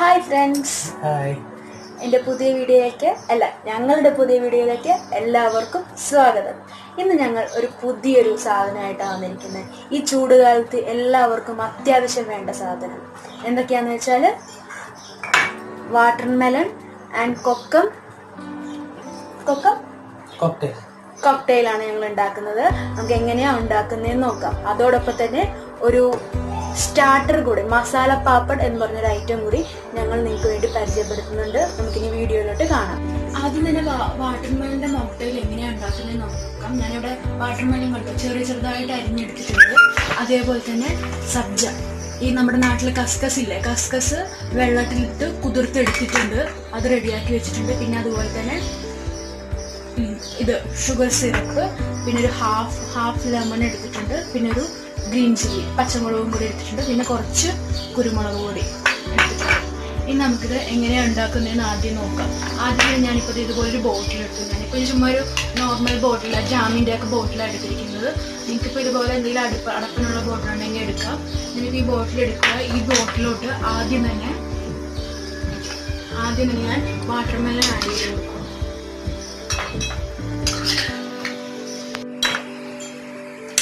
Hi friends. Hi. എൻ്റെ പുതിയ ഞങ്ങളുടെ പുതിയ വീഡിയോയിലേക്ക് എല്ലാവർക്കും സ്വാഗതം. ഇന്ന് ഞങ്ങൾ ഒരു പുതിയൊരു സാധനമായിട്ടാണ് വന്നിരിക്കുന്നത്. ഈ ചൂടുകാലത്ത് എല്ലാവർക്കും അത്യാവശ്യം വേണ്ട സാധനം എന്തൊക്കെയാണെന്ന് വെച്ചാൽ വാട്ടർമെലൺ ആൻഡ് കൊക്കം കോക്ടെയിലാണ് ഞങ്ങൾ ഉണ്ടാക്കുന്നത്. നമുക്ക് എങ്ങനെയാണ് ഉണ്ടാക്കുന്നതെന്ന് നോക്കാം. അതോടൊപ്പം തന്നെ ഒരു സ്റ്റാർട്ടർ കൂടി, മസാല പാപ്പഡ് എന്ന് പറഞ്ഞൊരു ഐറ്റം കൂടി ഞങ്ങൾ നിങ്ങൾക്ക് വേണ്ടി പരിചയപ്പെടുത്തുന്നുണ്ട്. നമുക്കിനി വീഡിയോയിലോട്ട് കാണാം. ആദ്യം തന്നെ വാട്ടർമെലന്റെ മോക്ടെയിൽ എങ്ങനെയാണ് ഉണ്ടാക്കുന്നതെന്ന് നോക്കാം. ഞാനിവിടെ വാട്ടർമെലൻ കണ്ടു ചെറുതായിട്ട് അരിഞ്ഞെടുത്തിട്ടുണ്ട്. അതേപോലെ തന്നെ സബ്ജ, ഈ നമ്മുടെ നാട്ടിലെ കസ്കസ് ഇല്ലേ, കസ്കസ് വെള്ളത്തിലിട്ട് കുതിർത്തെടുത്തിട്ടുണ്ട്, അത് റെഡിയാക്കി വെച്ചിട്ടുണ്ട്. പിന്നെ അതുപോലെ തന്നെ ഇത് ഷുഗർ സിറപ്പ്, പിന്നെ ഒരു ഹാഫ് ലെമൺ എടുത്തിട്ടുണ്ട്, പിന്നെ ഒരു ഗ്രീൻ ചില്ലി പച്ചമുളകും കൂടി എടുത്തിട്ടുണ്ട്, പിന്നെ കുറച്ച് കുരുമുളക് പൊടി എടുത്തിട്ടുണ്ട്. ഇനി നമുക്കിത് എങ്ങനെയാണ് ഉണ്ടാക്കുന്നതെന്ന് ആദ്യം നോക്കാം. ആദ്യം ഞാനിപ്പോൾ ഇതുപോലൊരു ബോട്ടിലെടുത്തു. ഞാനിപ്പോൾ ചുമ്മാ ഒരു നോർമൽ ബോട്ടിലാണ്, ജാമിൻ്റെ ഒക്കെ ബോട്ടിലാണ് എടുത്തിരിക്കുന്നത്. നിങ്ങൾക്കിപ്പോൾ ഇതുപോലെ എന്തെങ്കിലും അടപ്പിനുള്ള ബോട്ടിലുണ്ടെങ്കിൽ എടുക്കാം. എന്നിട്ട് ഈ ബോട്ടിലെടുക്കുക. ഈ ബോട്ടിലോട്ട് ആദ്യം തന്നെ ഞാൻ വാട്ടർമെലൺ ആഡ് ചെയ്ത് കൊടുക്കും.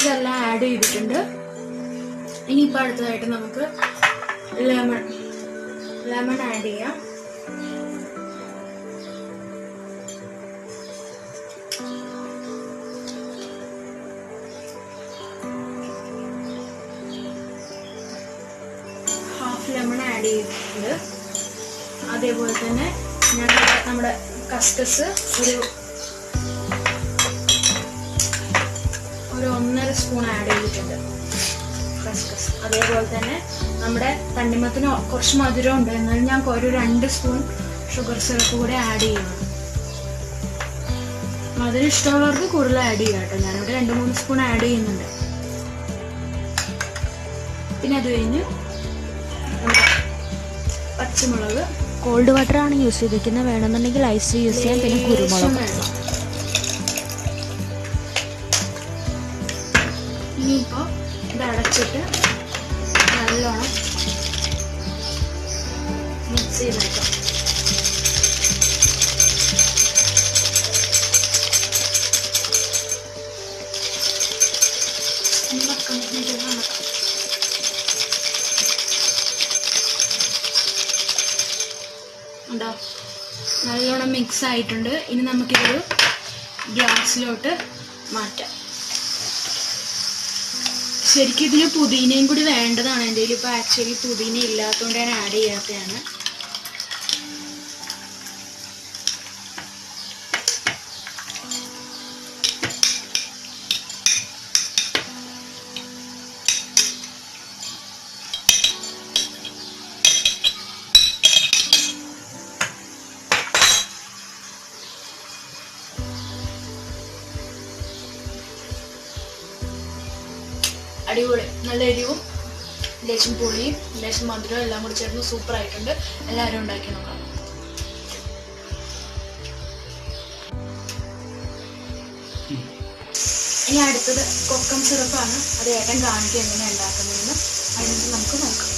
ഇതെല്ലാം ആഡ് ചെയ്തിട്ടുണ്ട്. ഇനിയിപ്പോൾ അടുത്തതായിട്ട് നമുക്ക് ലെമൺ ആഡ് ചെയ്യാം. ഹാഫ് ലെമൺ ആഡ് ചെയ്തിട്ടുണ്ട്. അതേപോലെ തന്നെ ഞാൻ നമ്മുടെ കസ്കസ് ഒരു 1.5 സ്പൂൺ ആഡ് ചെയ്തിട്ടുണ്ട് കസ്കസ്. അതേപോലെ തന്നെ നമ്മുടെ തണ്ണിമത്തിന് കുറച്ച് മധുരം ഉണ്ട്, എന്നാലും ഞാൻ ഒരു 2 സ്പൂൺ ഷുഗർ സിറപ്പ് കൂടെ ആഡ് ചെയ്യണം. മധുരം ഇഷ്ടമുള്ളവർക്ക് കൂടുതൽ ആഡ് ചെയ്യാം കേട്ടോ. ഞാനിവിടെ 2-3 സ്പൂൺ ആഡ് ചെയ്യുന്നുണ്ട്. പിന്നെ അത് കഴിഞ്ഞ് പച്ചമുളക്, കോൾഡ് വാട്ടർ ആണ് യൂസ് ചെയ്തിരിക്കുന്നത്, വേണമെന്നുണ്ടെങ്കിൽ ഐസ് യൂസ് ചെയ്യാം. പിന്നെ കുരുമുളക്. ഇനിയിപ്പോൾ ഇത് അടച്ചിട്ട് നല്ലോണം മിക്സ് ചെയ്തെടുക്കാം. ഉണ്ടോ, നല്ലോണം മിക്സ് ആയിട്ടുണ്ട്. ഇനി നമുക്കിതൊരു ഗ്ലാസ്സിലോട്ട് മാറ്റാം. ശരിക്കും ഇതിന് പുതിനയും കൂടി വേണ്ടതാണ്. എൻ്റെ കയ്യിൽ ഇപ്പോൾ ആക്ച്വലി പുതിന ഇല്ലാത്തതുകൊണ്ട് ഞാൻ ആഡ് ചെയ്യാത്തതാണ്. അടിപൊളി, നല്ല എരിവും ലേശം പുളിയും ലേശം മധുരവും എല്ലാം കൂടി ചേർന്ന് സൂപ്പർ ആയിട്ടുണ്ട്. എല്ലാവരും ഉണ്ടാക്കി നോക്കാം. ഇനി അടുത്തത് കൊക്കം സിറപ്പാണ്. അത് ഏട്ടൻ കാണിക്കുക എങ്ങനെയാണ് ഉണ്ടാക്കുന്നതെന്ന്. അതിന് നമുക്ക് നോക്കാം.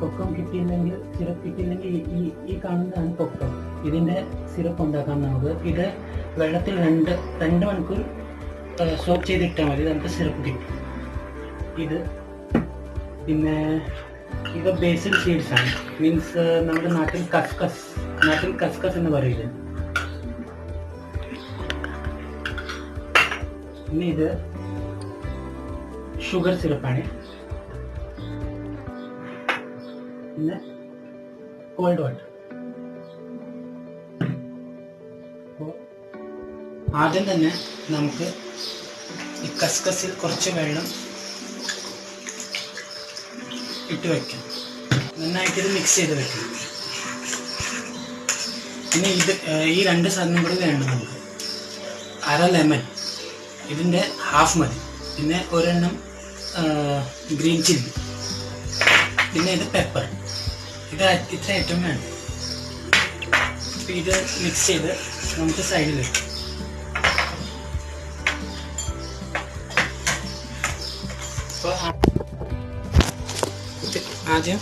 കൊക്കം കിട്ടിയില്ലെങ്കിൽ, സിറപ്പ് കിട്ടിയില്ലെങ്കിൽ ഈ കാണുന്നതാണ് കൊക്കം. ഇതിൻ്റെ സിറപ്പ് ഉണ്ടാക്കാൻ നമുക്ക് ഇത് വെള്ളത്തിൽ 2 മണിക്കൂർ സോക്ക് ചെയ്തിട്ടാൽ മതി. നമുക്ക് സിറപ്പ് കിട്ടും. പിന്നെ ഇത് ബേസിൽ സീഡ്സ് ആണ്. മീൻസ് നമ്മുടെ നാട്ടിൽ കസ്കസ് എന്ന് പറയുന്നത്. പിന്നെ ഇത് ഷുഗർ സിറപ്പാണ്. പിന്നെ കോൾഡ് വാട്ടർ. ആദ്യം തന്നെ നമുക്ക് ഈ കസ്കസിൽ കുറച്ച് വെള്ളം ഇട്ട് വയ്ക്കാം. നന്നായിട്ട് ഇത് മിക്സ് ചെയ്ത് വെക്കാം. പിന്നെ ഈ 2 സാധനം കൂടി വേണം നമുക്ക്. 1/2 ലെമൺ, ഇതിൻ്റെ ഹാഫ് മതി. പിന്നെ 1 ഗ്രീൻ ചില്ലി, പിന്നെ ഇത് പെപ്പർ. ഇത്ര ഐറ്റം വേണം. ഇത് മിക്സ് ചെയ്ത് നമുക്ക് സൈഡിൽ വെക്കാം. അപ്പോൾ ആദ്യം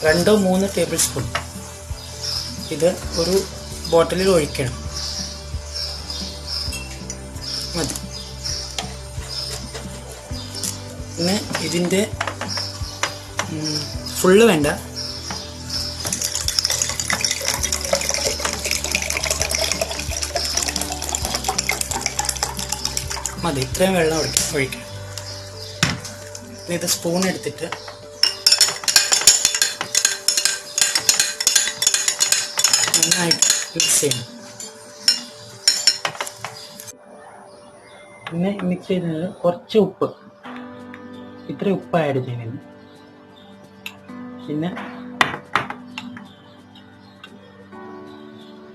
2-3 ടേബിൾ സ്പൂൺ ഇത് ഒരു ബോട്ടിലിൽ ഒഴിക്കണം. മതി. പിന്നെ ഇതിൻ്റെ ഫുള്ള് വേണ്ട, മതി, ഇത്രയും വെള്ളം ഒഴിക്കണം. ഇത് സ്പൂൺ എടുത്തിട്ട് നന്നായിട്ട് മിക്സ് ചെയ്യണം. പിന്നെ മിക്സ് ചെയ്യുന്നത് കുറച്ച് ഉപ്പ്, ഇത്ര ഉപ്പ് ആഡ് ചെയ്യുന്നത്. പിന്നെ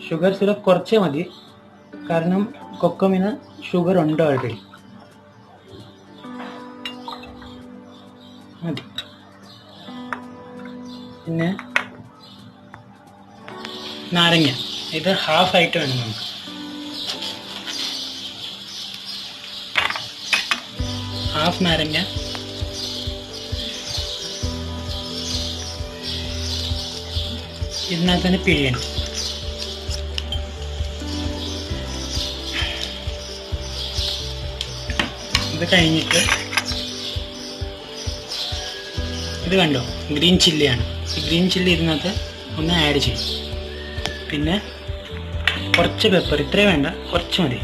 ഷുഗർ സിറപ്പ് കുറച്ചേ മതി, കാരണം കൊക്കമിന് ഷുഗർ ഉണ്ട് ഓൾറെഡി. മതി. പിന്നെ നാരങ്ങ, ഇത് ഹാഫ് ആയിട്ട് വേണം നമുക്ക്. ഹാഫ് നാരങ്ങ ഇതിനകത്ത് തന്നെ പിഴിയണം. ഇത് കഴിഞ്ഞിട്ട് ഇത് കണ്ടോ, ഗ്രീൻ ചില്ലിയാണ്. ഈ ഗ്രീൻ ചില്ലി ഇതിനകത്ത് ഒന്ന് ആഡ് ചെയ്യും. പിന്നെ കുറച്ച് പെപ്പർ, ഇത്രയും വേണ്ട, കുറച്ച് മതി.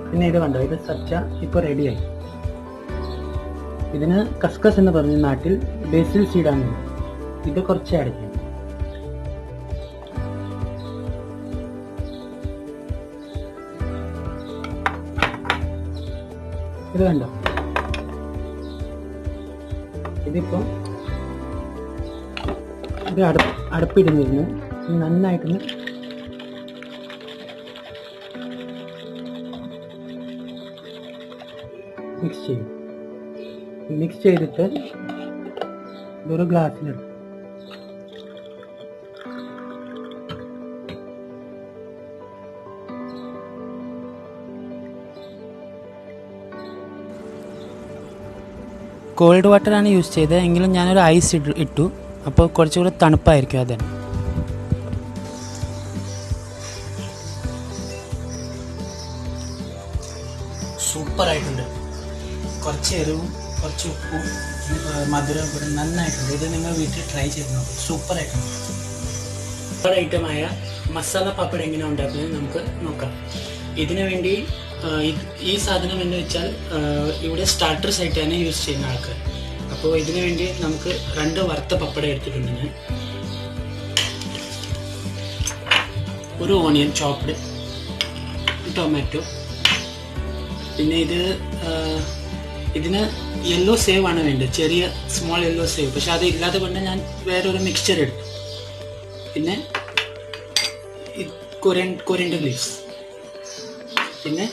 പിന്നെ ഇത് കണ്ടോ, ഇത് സബ്ജ ഇപ്പോൾ റെഡിയായി. ഇതിന് കസ്കസ് എന്ന് പറഞ്ഞ നാട്ടിൽ ബേസിൽ സീഡാണ്. ഇത് കുറച്ച് ആഡ് ചെയ്യും. ഇത് കണ്ടോ, ഇതിപ്പം ഇത് അടുപ്പിടുന്നിരുന്നു. നന്നായിട്ടൊന്ന് മിക്സ് ചെയ്യും. മിക്സ് ചെയ്തിട്ട് ഇതൊരു ഗ്ലാസ്സിലിടും. കോൾഡ് വാട്ടറാണ് യൂസ് ചെയ്തത്, എങ്കിലും ഞാനൊരു ഐസ് ഇട്ടു, അപ്പോൾ കുറച്ചുകൂടെ തണുപ്പായിരിക്കും. അതന്നെ. സൂപ്പറായിട്ടുണ്ട്. കുറച്ച് എരിവും കുറച്ച് ഉപ്പും മധുരം കൂടെ നന്നായിട്ടുണ്ട്. ഇത് നിങ്ങൾ വീട്ടിൽ ട്രൈ ചെയ്ത് നോക്കും. സൂപ്പറായിട്ടുണ്ട്. സൂപ്പർ ഐറ്റമായ മസാല പാപ്പഡ് എങ്ങനെ ഉണ്ടാക്കുന്നത് നമുക്ക് നോക്കാം. ഇതിനു വേണ്ടി ഈ സാധനം എന്ന് വെച്ചാൽ ഇവിടെ സ്റ്റാർട്ടേഴ്സ് ആയിട്ടാണ് യൂസ് ചെയ്യുന്ന ആൾക്കാർ. അപ്പോൾ ഇതിനു വേണ്ടി നമുക്ക് 2 വറുത്ത പപ്പട എടുത്തിട്ടുണ്ട് ഞാൻ. ഒരു ഓണിയൻ ചോപ്ഡ്, ടൊമാറ്റോ. പിന്നെ ഇതിന് യെല്ലോ സേവ് ആണ് വേണ്ടത്, ചെറിയ സ്മോൾ യെല്ലോ സേവ്. പക്ഷെ അത് ഇല്ലാതെ കൊണ്ട് ഞാൻ വേറൊരു മിക്സ്ചർ എടുത്തു. പിന്നെ കൊറിയൻഡർ ലീവ്സ്, പിന്നെ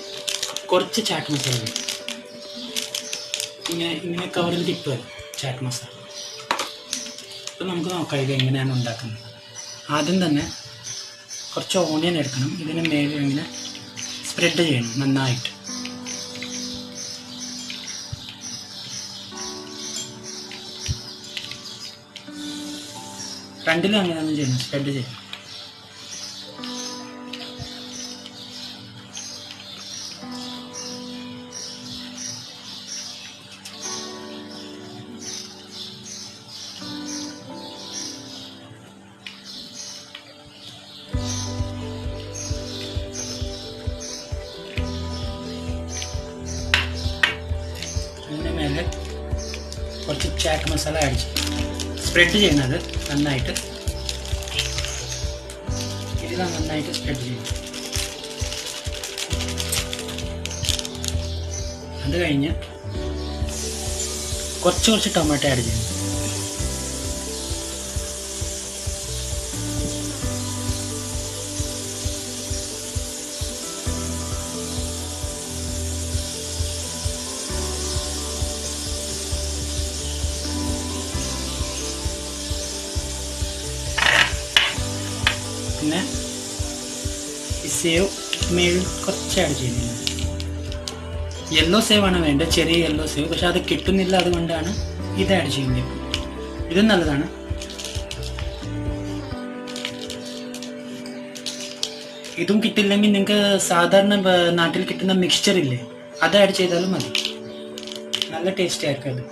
കുറച്ച് ചാറ്റ് മസാല. ഇങ്ങനെ കവറിൽ കിട്ടുമല്ലോ ചാറ്റ് മസാല. അപ്പോൾ നമുക്ക് നോക്കാം ഇത് എങ്ങനെയാണ് ഉണ്ടാക്കുന്നത്. ആദ്യം തന്നെ കുറച്ച് ഓണിയൻ എടുക്കണം. ഇതിന് മേലെ ഇങ്ങനെ സ്പ്രെഡ് ചെയ്യണം നന്നായിട്ട്. രണ്ടിലും അങ്ങനെയൊന്നും ചെയ്യണം, സ്പ്രെഡ് ചെയ്യണം. അതിൻ്റെ മേലെ കുറച്ച് ചാറ്റ് മസാല ആഡ് ചെയ്യും. സ്പ്രെഡ് ചെയ്യുന്നത് നന്നായിട്ട്, ഇതിലാണ് നന്നായിട്ട് സ്പ്രെഡ് ചെയ്യും. അത് കഴിഞ്ഞ് കുറച്ച് ടൊമാറ്റോ ആഡ് ചെയ്യും. പിന്നെ സേവ് മേളിൽ കുറച്ച് ആഡ് ചെയ്യുന്നത്. യെല്ലോ സേവ് ആണ് വേണ്ടത്, ചെറിയ യെല്ലോ സേവ്. പക്ഷെ അത് കിട്ടുന്നില്ല, അതുകൊണ്ടാണ് ഇത് ആഡ് ചെയ്യുന്നത്. ഇതും നല്ലതാണ്. ഇതും കിട്ടില്ലെങ്കിൽ നിങ്ങൾക്ക് സാധാരണ നാട്ടിൽ കിട്ടുന്ന മിക്സ്ചർ ഇല്ലേ, അത് ആഡ് ചെയ്താലും മതി. നല്ല ടേസ്റ്റ് ആയിരിക്കും അത്.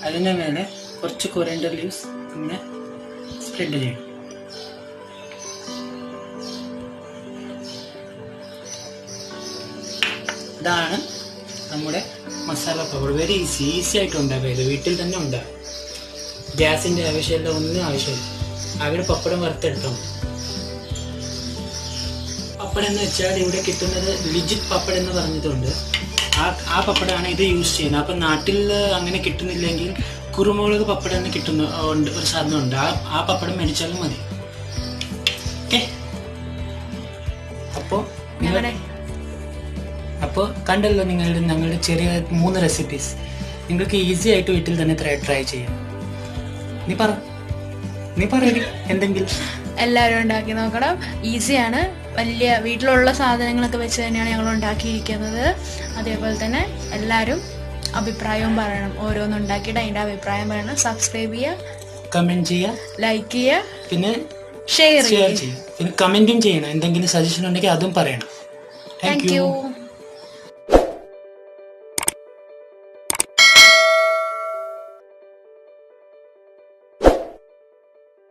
അതിൻ്റെ മേലെ കുറച്ച് കൊറിയൻഡർ ലീവ്സ് ഇങ്ങനെ സ്പ്രെഡ് ചെയ്യണം. ഇതാണ് നമ്മുടെ മസാല പപ്പടം. വെരി ഈസി ആയിട്ട് ഉണ്ടാക്കുക. ഇത് വീട്ടിൽ തന്നെ ഉണ്ടാകും. ഗ്യാസിൻ്റെ ആവശ്യമില്ല, ഒന്നും ആവശ്യമില്ല. അവിടെ പപ്പടം വറുത്തെടുത്താൽ മതി. പപ്പടം എന്ന് വെച്ചാൽ ഇവിടെ കിട്ടുന്നത് ലിജിറ്റ് പപ്പടം എന്ന് പറഞ്ഞതുകൊണ്ട് ആ പപ്പടമാണ് ഇത് യൂസ് ചെയ്യുന്നത്. അപ്പം നാട്ടിൽ അങ്ങനെ കിട്ടുന്നില്ലെങ്കിൽ കുരുമുളക് പപ്പടം എന്ന് കിട്ടുന്ന ഒരു സാധനമുണ്ട്. ആ പപ്പടം മേടിച്ചാലും മതി. ഓക്കെ, അപ്പോൾ കണ്ടല്ലോ ഞങ്ങളുടെ ചെറിയ 3 റെസിപ്പീസ്. നിങ്ങൾക്ക് ഈസി ആയിട്ട് വീട്ടിൽ തന്നെ ട്രൈ ചെയ്യാം. നീ പറയടി എന്തെങ്കിലും. എല്ലാവരും ഉണ്ടാക്കി നോക്കണം. ഈസിയാണ്. വലിയ വീട്ടിലുള്ള സാധനങ്ങളൊക്കെ വെച്ച് തന്നെയാണ് ഞങ്ങൾ ഉണ്ടാക്കിയിരിക്കുന്നത്. അതേപോലെ തന്നെ എല്ലാവരും അഭിപ്രായവും പറയണം. ഓരോന്നുണ്ടാക്കിയിട്ട് അതിൻ്റെ അഭിപ്രായം പറയണം. സബ്സ്ക്രൈബ് ചെയ്യുക, കമൻറ്റ് ചെയ്യുക, ലൈക്ക് ചെയ്യുക, പിന്നെ ഷെയർ ചെയ്യുക. പിന്നെ കമൻറ്റും ചെയ്യണം. എന്തെങ്കിലും സജഷൻ ഉണ്ടെങ്കിൽ അതും പറയണം. Thank you.